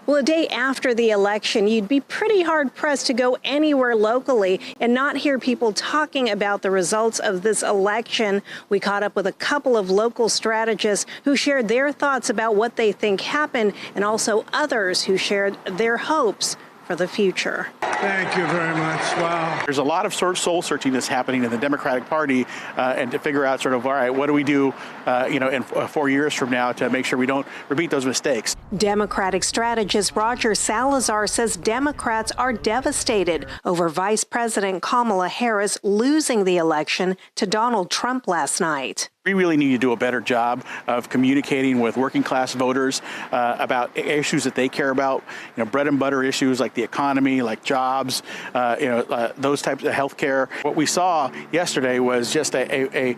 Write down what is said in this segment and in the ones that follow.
Well, a day after the election, you'd be pretty hard-pressed to go anywhere locally and not hear people talking about the results of this election. We caught up with a couple of local strategists who shared their thoughts about what they think happened, and also others who shared their hopes for the future. Thank you very much. Wow. There's a lot of soul searching that's happening in the Democratic Party, and to figure out all right, what do we do, in 4 years from now to make sure we don't repeat those mistakes. Democratic strategist Roger Salazar says Democrats are devastated over Vice President Kamala Harris losing the election to Donald Trump last night. We really need to do a better job of communicating with working class voters about issues that they care about, bread and butter issues like the economy, like jobs, those types of health care. What we saw yesterday was just a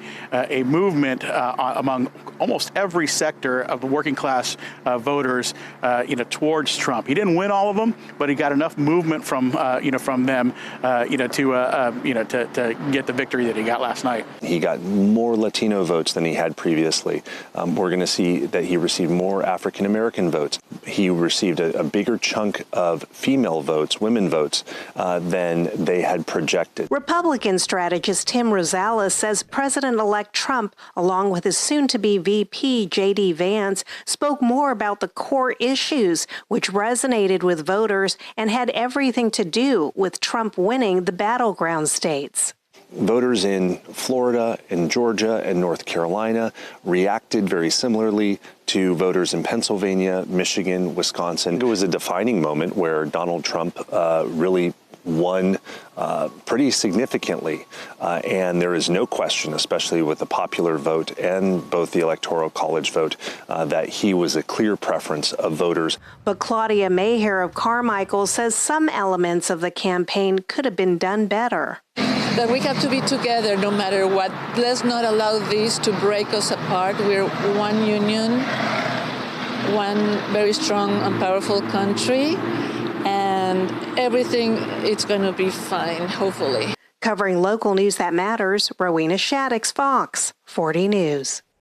movement among almost every sector of the working class voters, towards Trump. He didn't win all of them, but he got enough movement from them, to get the victory that he got last night. He got more Latino votes than he had previously. We're going to see that he received more African American votes. He received a bigger chunk of female votes, women votes, than they had projected. Republican strategist Tim Rosales says President-elect Trump, along with his soon-to-be VP J.D. Vance, spoke more about the core issues, which resonated with voters and had everything to do with Trump winning the battleground states. Voters in Florida and Georgia and North Carolina reacted very similarly to voters in Pennsylvania, Michigan, Wisconsin. It was a defining moment where Donald Trump really won pretty significantly. And there is no question, especially with the popular vote and both the Electoral College vote, that he was a clear preference of voters. But Claudia Mayher of Carmichael says some elements of the campaign could have been done better. That we have to be together no matter what. Let's not allow this to break us apart. We're one union, one very strong and powerful country, and everything is going to be fine, hopefully. Covering local news that matters, Rowena Shaddix, Fox 40 News.